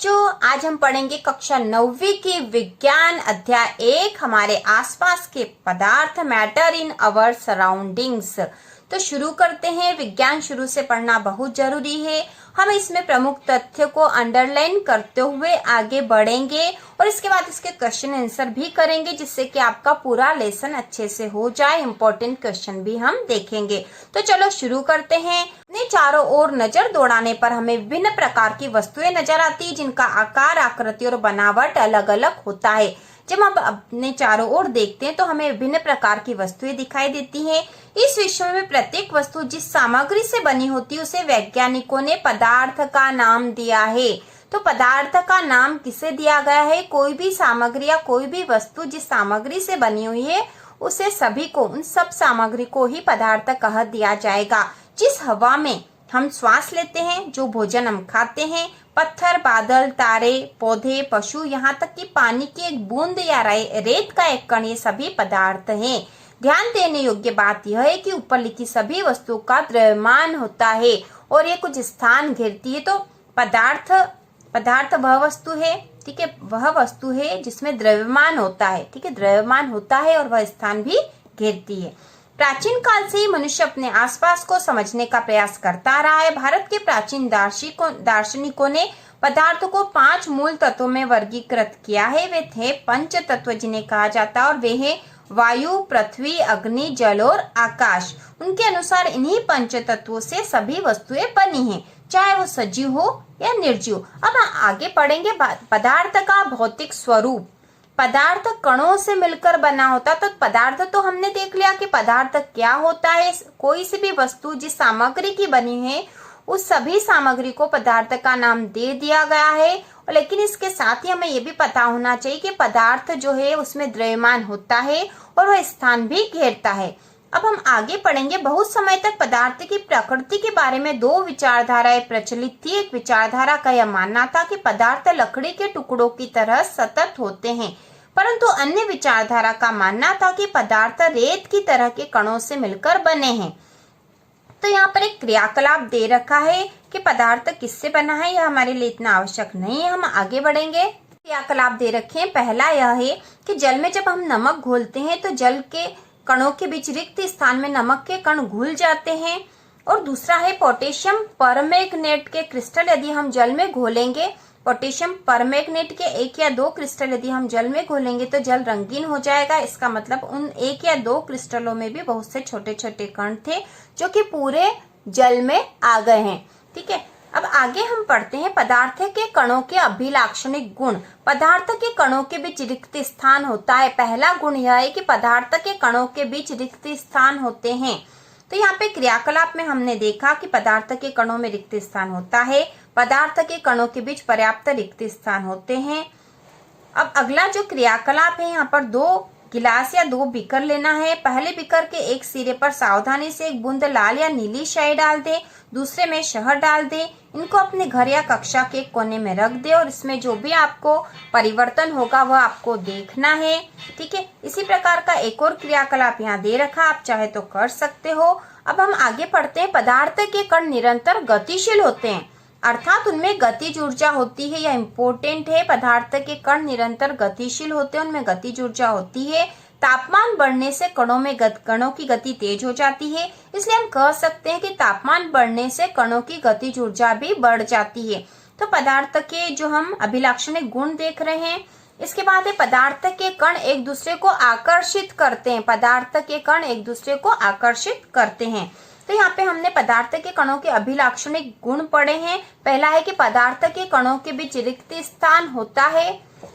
बच्चों, आज हम पढ़ेंगे कक्षा 9वीं की विज्ञान अध्याय 1 हमारे आसपास के पदार्थ, मैटर इन अवर सराउंडिंग्स। तो शुरू करते हैं। विज्ञान शुरू से पढ़ना बहुत जरूरी है। हम इसमें प्रमुख तथ्य को अंडरलाइन करते हुए आगे बढ़ेंगे और इसके बाद इसके क्वेश्चन आंसर भी करेंगे, जिससे कि आपका पूरा लेसन अच्छे से हो जाए। इंपॉर्टेंट क्वेश्चन भी हम देखेंगे। तो चलो शुरू करते हैं। अपने चारों ओर नजर दौड़ाने पर हमें विभिन्न प्रकार की वस्तुएं नजर आती है, जिनका आकार, आकृति और बनावट अलग अलग होता है। जब हम अपने चारों ओर देखते हैं तो हमें विभिन्न प्रकार की वस्तुएं दिखाई देती हैं। इस विश्व में प्रत्येक वस्तु जिस सामग्री से बनी होती है उसे वैज्ञानिकों ने पदार्थ का नाम दिया है। तो पदार्थ का नाम किसे दिया गया है? कोई भी सामग्री या कोई भी वस्तु जिस सामग्री से बनी हुई है उसे सभी को, उन सब सामग्री को ही पदार्थ कह दिया जाएगा। जिस हवा में हम श्वास लेते हैं, जो भोजन हम खाते हैं, पत्थर, बादल, तारे, पौधे, पशु, यहाँ तक कि पानी की एक बूंद या रेत का एक कण, ये सभी पदार्थ हैं। ध्यान देने योग्य बात यह है कि ऊपर लिखी सभी वस्तुओं का द्रव्यमान होता है और ये कुछ स्थान घेरती है। तो पदार्थ वह वस्तु है, ठीक है, वह वस्तु है जिसमें द्रव्यमान होता है, ठीक है, द्रव्यमान होता है और वह स्थान भी घेरती है। प्राचीन काल से ही मनुष्य अपने आसपास को समझने का प्रयास करता रहा है। भारत के प्राचीन दार्शनिकों ने पदार्थ को 5 मूल तत्वों में वर्गीकृत किया है। वे थे पंच तत्व जिन्हें कहा जाता है और वे हैं वायु, पृथ्वी, अग्नि, जल और आकाश। उनके अनुसार इन्हीं पंच तत्वों से सभी वस्तुएं बनी हैं, चाहे वो सजीव हो या निर्जीव। अब आगे पढ़ेंगे पदार्थ का भौतिक स्वरूप। पदार्थ कणों से मिलकर बना होता। तो पदार्थ तो हमने देख लिया कि पदार्थ क्या होता है। कोई सी भी वस्तु जिस सामग्री की बनी है उस सभी सामग्री को पदार्थ का नाम दे दिया गया है। लेकिन इसके साथ ही हमें यह भी पता होना चाहिए कि पदार्थ जो है उसमें द्रव्यमान होता है और वह स्थान भी घेरता है। अब हम आगे पढ़ेंगे। बहुत समय तक पदार्थ की प्रकृति के बारे में 2 विचारधाराएं प्रचलित थी। एक विचारधारा का यह मानना था कि पदार्थ लकड़ी के टुकड़ों की तरह सतत होते हैं, परंतु अन्य विचारधारा का मानना था कि पदार्थ रेत की तरह के कणों से मिलकर बने हैं। तो यहाँ पर एक क्रियाकलाप दे रखा है कि पदार्थ किससे बना है, यह हमारे लिए इतना आवश्यक नहीं है। हम आगे बढ़ेंगे। क्रियाकलाप दे रखे हैं। पहला यह है कि जल में जब हम नमक घोलते हैं तो जल के कणों के बीच रिक्त स्थान में नमक के कण घुल जाते हैं। और दूसरा है पोटेशियम परमैंगनेट के क्रिस्टल यदि हम जल में घोलेंगे, पोटेशियम परमैंगनेट के 1 या 2 क्रिस्टल यदि हम जल में घोलेंगे तो जल रंगीन हो जाएगा। इसका मतलब उन 1 या 2 क्रिस्टलों में भी बहुत से छोटे छोटे कण थे जो कि पूरे जल में आ गए हैं, ठीक है। अब आगे हम पढ़ते हैं पदार्थ के कणों के अभिलाक्षणिक गुण। पदार्थ के कणों के बीच रिक्त स्थान होता है। पहला गुण यह है कि पदार्थ के कणों के बीच रिक्त स्थान होते हैं। तो यहाँ पे क्रियाकलाप में हमने देखा कि पदार्थ के कणों में रिक्त स्थान होता है, पदार्थ के कणों के बीच पर्याप्त रिक्त स्थान होते हैं। अब अगला जो क्रियाकलाप है, यहाँ पर 2 गिलास या 2 बीकर लेना है। पहले बीकर के एक सिरे पर सावधानी से एक बूंद लाल या नीली शाई डाल दे, दूसरे में शहद डाल दे। इनको अपने घर या कक्षा के कोने में रख दे और इसमें जो भी आपको परिवर्तन होगा वह आपको देखना है, ठीक है। इसी प्रकार का एक और क्रियाकलाप यहाँ दे रखा, आप चाहे तो कर सकते हो। अब हम आगे पढ़ते हैं। पदार्थ के कण निरंतर गतिशील होते हैं, अर्थात उनमें गतिज ऊर्जा होती है। यह इम्पोर्टेंट है। पदार्थ के कण निरंतर गतिशील होते हैं, उनमें गतिज ऊर्जा होती है। तापमान बढ़ने से कणों की गति तेज हो जाती है, इसलिए हम कह सकते हैं कि तापमान बढ़ने से कणों की गतिज ऊर्जा भी बढ़ जाती है। तो पदार्थ के जो हम अभिलाक्षणिक गुण देख रहे हैं। इसके बाद है पदार्थ के कण एक दूसरे को आकर्षित करते हैं। पदार्थ के कण एक दूसरे को आकर्षित करते हैं। तो यहाँ पे हमने पदार्थ के कणों के अभिलाक्षणिक गुण पढ़े हैं। पहला है कि पदार्थ के कणों के बीच रिक्त स्थान होता है,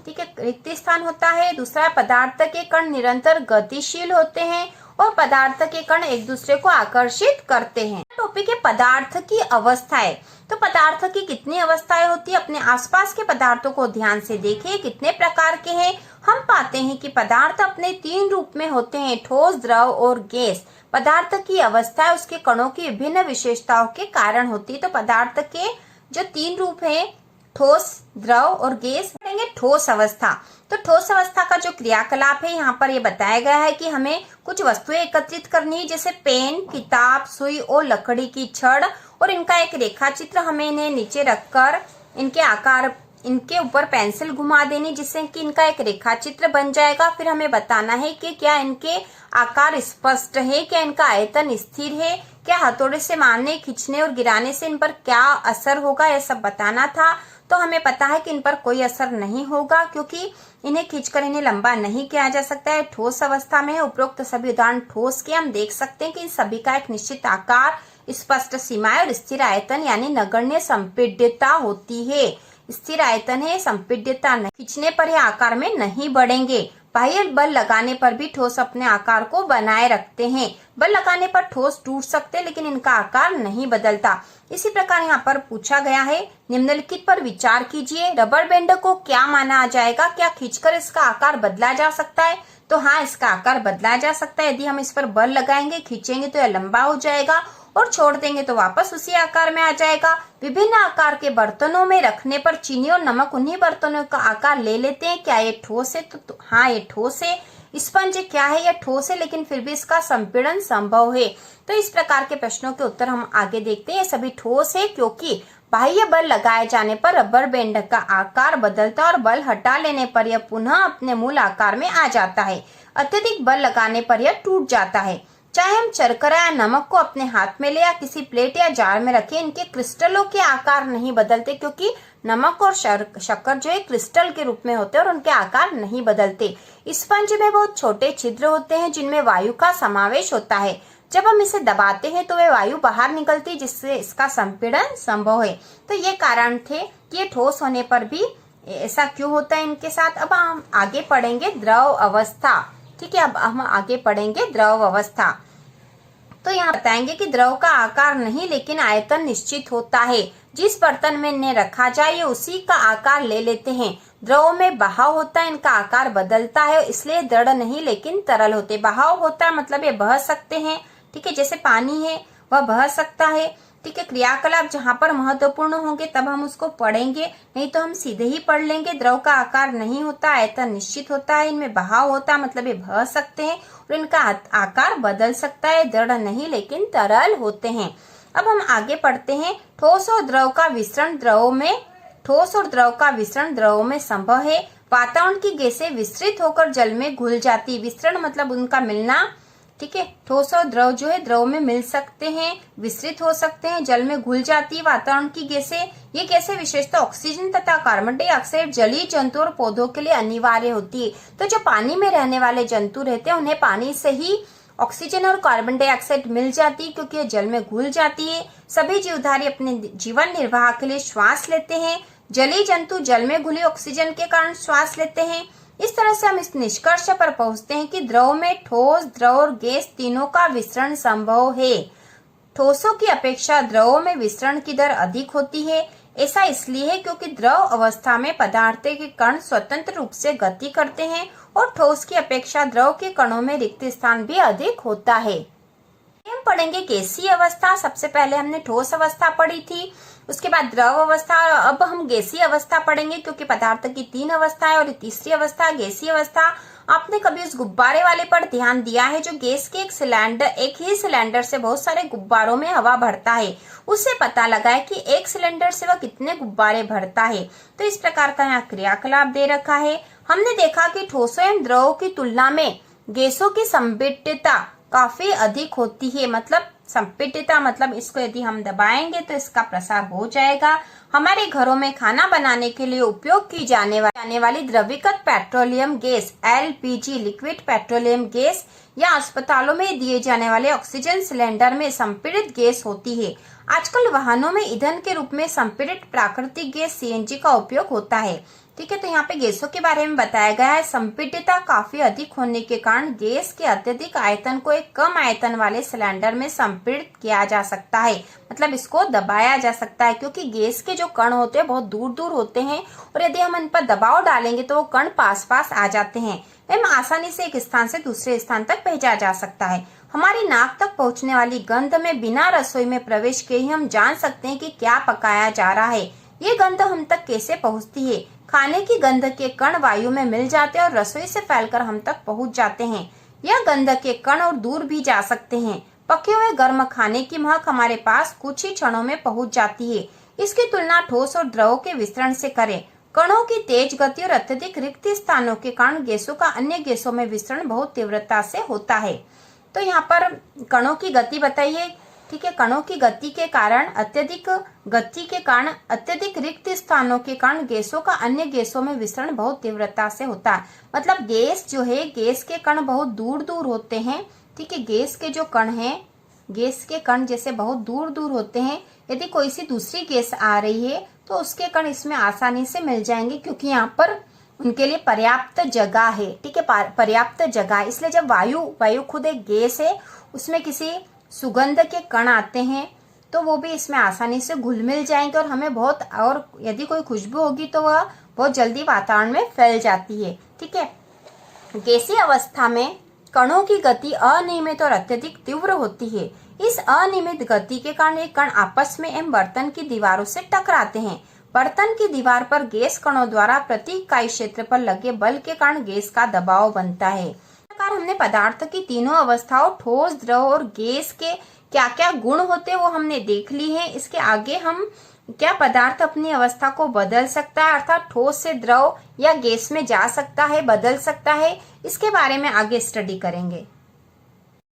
ठीक है, रिक्त स्थान होता है। दूसरा, पदार्थ के कण निरंतर गतिशील होते हैं और पदार्थ के कण एक दूसरे को आकर्षित करते हैं। टॉपिक है पदार्थ की अवस्थाएं। तो पदार्थ की कितनी अवस्थाएं होती है? अपने आसपास के पदार्थों को ध्यान से देखें, कितने प्रकार के हैं। हम पाते हैं कि पदार्थ अपने 3 रूप में होते हैं, ठोस, द्रव और गैस। पदार्थ की अवस्था उसके कणों की विभिन्न विशेषताओं के कारण होती है। तो पदार्थ के जो 3 रूप हैं, ठोस, द्रव और गैस। पढ़ेंगे ठोस अवस्था। तो ठोस अवस्था का जो क्रियाकलाप है यहाँ पर ये बताया गया है कि हमें कुछ वस्तुएं एकत्रित करनी है, जैसे पेन, किताब, सुई और लकड़ी की छड़, और इनका एक रेखा चित्र हमें इन्हें नीचे रखकर इनके आकार इनके ऊपर पेंसिल घुमा देनी जिससे कि इनका एक रेखा चित्र बन जाएगा। फिर हमें बताना है कि क्या इनके आकार स्पष्ट है, क्या इनका आयतन स्थिर है, क्या हथौड़े से मारने, खींचने और गिराने से इन पर क्या असर होगा, यह सब बताना था। तो हमें पता है कि इन पर कोई असर नहीं होगा क्योंकि इन्हें खींचकर इन्हें लंबा नहीं किया जा सकता है, ठोस अवस्था में है। उपरोक्त सभी उदाहरण ठोस के हम देख सकते हैं कि इन सभी का एक निश्चित आकार, स्पष्ट सीमाएं और स्थिर आयतन यानी नगण्य संपीड्यता होती है। स्थिर आयतन है, संपीड्यता नहीं। खींचने पर यह आकार में नहीं बढ़ेंगे। बाह्य बल लगाने पर भी ठोस अपने आकार को बनाए रखते हैं। बल लगाने पर ठोस टूट सकते हैं लेकिन इनका आकार नहीं बदलता। इसी प्रकार यहाँ पर पूछा गया है, निम्नलिखित पर विचार कीजिए। रबर बैंड को क्या माना जाएगा? क्या खींचकर इसका आकार बदला जा सकता है? तो हाँ, इसका आकार बदला जा सकता है। यदि हम इस पर बल लगाएंगे, खींचेंगे तो यह लंबा हो जाएगा और छोड़ देंगे तो वापस उसी आकार में आ जाएगा। विभिन्न आकार के बर्तनों में रखने पर चीनी और नमक उन्हीं बर्तनों का आकार ले लेते हैं। क्या ये ठोस है? तो हाँ, ये ठोस है। स्पंज क्या है? यह ठोस है लेकिन फिर भी इसका संपीड़न संभव है। तो इस प्रकार के प्रश्नों के उत्तर हम आगे देखते हैं। सभी ठोस है क्योंकि बाह्य बल लगाए जाने पर रबर बैंड का आकार बदलता है और बल हटा लेने पर यह पुनः अपने मूल आकार में आ जाता है। अत्यधिक बल लगाने पर यह टूट जाता है। चाहे हम शर्करा या नमक को अपने हाथ में ले या किसी प्लेट या जार में रखें, इनके क्रिस्टलों के आकार नहीं बदलते क्योंकि नमक और शक्कर जो है क्रिस्टल के रूप में होते हैं और उनके आकार नहीं बदलते। स्पंज में बहुत छोटे छिद्र होते हैं जिनमें वायु का समावेश होता है। जब हम इसे दबाते हैं तो वह वायु बाहर निकलती है जिससे इसका संपीड़न संभव है। तो ये कारण थे कि ये ठोस होने पर भी ऐसा क्यों होता है इनके साथ। अब हम आगे पढ़ेंगे द्रव अवस्था। ठीक है, अब हम आगे पढ़ेंगे द्रव अवस्था। तो यहाँ बताएंगे कि द्रव का आकार नहीं लेकिन आयतन निश्चित होता है। जिस बर्तन में इन्हें रखा जाए ये उसी का आकार ले लेते हैं। द्रव में बहाव होता है, इनका आकार बदलता है, इसलिए दृढ़ नहीं लेकिन तरल होते। बहाव होता है मतलब ये बह सकते हैं। ठीक है, जैसे पानी है वह बह सकता है। ठीक है, क्रियाकलाप जहाँ पर महत्वपूर्ण होंगे तब हम उसको पढ़ेंगे, नहीं तो हम सीधे ही पढ़ लेंगे। द्रव का आकार नहीं होता, आयतन निश्चित होता है, इनमें बहाव होता है मतलब ये बह सकते हैं और इनका आकार बदल सकता है। दृढ़ नहीं लेकिन तरल होते हैं। अब हम आगे पढ़ते हैं। ठोस और द्रव का विसरण द्रव में संभव है। वातावरण की गैसें विस्तृत होकर जल में घुल जाती। विसरण मतलब उनका मिलना। ठीक है, ठोस और द्रव जो है द्रव में मिल सकते हैं, विस्तृत हो सकते हैं, जल में घुल जाती है वातावरण की गैसें। ये गैसें विशेषतः ऑक्सीजन तथा कार्बन डाइऑक्साइड जलीय जंतु और पौधों के लिए अनिवार्य होती है। तो जो पानी में रहने वाले जंतु रहते हैं उन्हें पानी से ही ऑक्सीजन और कार्बन डाइऑक्साइड मिल जाती है क्योंकि ये जल में घुल जाती है। सभी जीवधारी अपने जीवन निर्वाह के लिए श्वास लेते हैं। जलीय जंतु जल में घुली ऑक्सीजन के कारण श्वास लेते हैं। इस तरह से हम इस निष्कर्ष पर पहुंचते हैं कि द्रव में ठोस, द्रव और गैस तीनों का विसरण संभव है। ठोसों की अपेक्षा द्रवों में विसरण की दर अधिक होती है। ऐसा इसलिए है क्योंकि द्रव अवस्था में पदार्थ के कण स्वतंत्र रूप से गति करते हैं और ठोस की अपेक्षा द्रव के कणों में रिक्त स्थान भी अधिक होता है। हम पढ़ेंगे गैसीय अवस्था। सबसे पहले हमने ठोस अवस्था पढ़ी थी, उसके बाद द्रव अवस्था। अब हम गैसीय अवस्था पढ़ेंगे क्योंकि पदार्थ की 3 अवस्थाएं और तीसरी अवस्था गैसीय अवस्था। आपने कभी उस गुब्बारे वाले पर ध्यान दिया है जो गैस के एक ही सिलेंडर से बहुत सारे गुब्बारों में हवा भरता है? उससे पता लगा है कि एक सिलेंडर से वह कितने गुब्बारे भरता है। तो इस प्रकार का यहाँ क्रियाकलाप दे रखा है। हमने देखा कि ठोसों एवं द्रवों की तुलना में गैसों की संपीड्यता काफी अधिक होती है। मतलब संपीड्यता मतलब इसको यदि हम दबाएंगे तो इसका प्रसार हो जाएगा। हमारे घरों में खाना बनाने के लिए उपयोग की जाने वाली द्रवीकृत petroleum gas LPG liquid petroleum gas या अस्पतालों में दिए जाने वाले ऑक्सीजन सिलेंडर में संपीड़ित गैस होती है। आजकल वाहनों में ईंधन के रूप में संपीड़ित प्राकृतिक गैस CNG का उपयोग होता है। ठीक है, तो यहाँ पे गैसों के बारे में बताया गया है। संपीड्यता काफी अधिक होने के कारण गैस के अत्यधिक आयतन को एक कम आयतन वाले सिलेंडर में संपीड़ित किया जा सकता है, मतलब इसको दबाया जा सकता है क्योंकि गैस के जो कण होते हैं बहुत दूर दूर होते हैं और यदि हम इन पर दबाव डालेंगे तो वो कण पास पास आ जाते हैं। एवं आसानी से एक स्थान से दूसरे स्थान तक भेजा जा सकता है। हमारी नाक तक पहुंचने वाली गंध में बिना रसोई में प्रवेश किए ही हम जान सकते हैं कि क्या पकाया जा रहा है। ये गंध हम तक कैसे पहुंचती है? खाने की गंध के कण वायु में मिल जाते हैं और रसोई से फैलकर हम तक पहुंच जाते हैं। यह गंध के कण और दूर भी जा सकते हैं। पके हुए गर्म खाने की महक हमारे पास कुछ ही क्षणों में पहुंच जाती है। इसकी तुलना ठोस और द्रव के विसरण से करें। कणों की तेज गति और अत्यधिक रिक्त स्थानों के कारण गैसों का अन्य गैसों में विसरण बहुत तीव्रता से होता है। तो यहाँ पर कणों की गति बताइए, ठीक है। कणों की गति के कारण अत्यधिक रिक्त स्थानों के कारण गैसों का अन्य गैसों में विसरण बहुत तीव्रता से होता है। मतलब गैस जो है, गैस के कण बहुत दूर दूर होते हैं, ठीक है। गैस के जो कण हैं, गैस के कण जैसे बहुत दूर दूर होते हैं। यदि कोई सी दूसरी गैस आ रही है तो उसके कण इसमें आसानी से मिल जाएंगे, क्योंकि यहाँ पर उनके लिए पर्याप्त जगह है, ठीक है। पर्याप्त जगह, इसलिए जब वायु खुद एक गैस है, उसमें किसी सुगंध के कण आते हैं तो वो भी इसमें आसानी से घुल मिल जाएंगे और हमें और यदि कोई खुशबू होगी तो वह बहुत जल्दी वातावरण में फैल जाती है, ठीक है। गैसीय अवस्था में कणों की गति अनियमित और अत्यधिक तीव्र होती है। इस अनियमित गति के कारण ये कण आपस में एवं बर्तन की दीवारों से टकराते हैं। बर्तन की दीवार पर गैस कणों द्वारा प्रति इकाई क्षेत्र पर लगे बल के कारण गैस का दबाव बनता है। इस प्रकार हमने पदार्थ की तीनों अवस्थाओं, ठोस, द्रव और गैस के क्या क्या गुण होते हैं वो हमने देख ली है। इसके आगे हम क्या पदार्थ अपनी अवस्था को बदल सकता है, अर्थात ठोस से द्रव या गैस में जा सकता है, बदल सकता है, इसके बारे में आगे स्टडी करेंगे।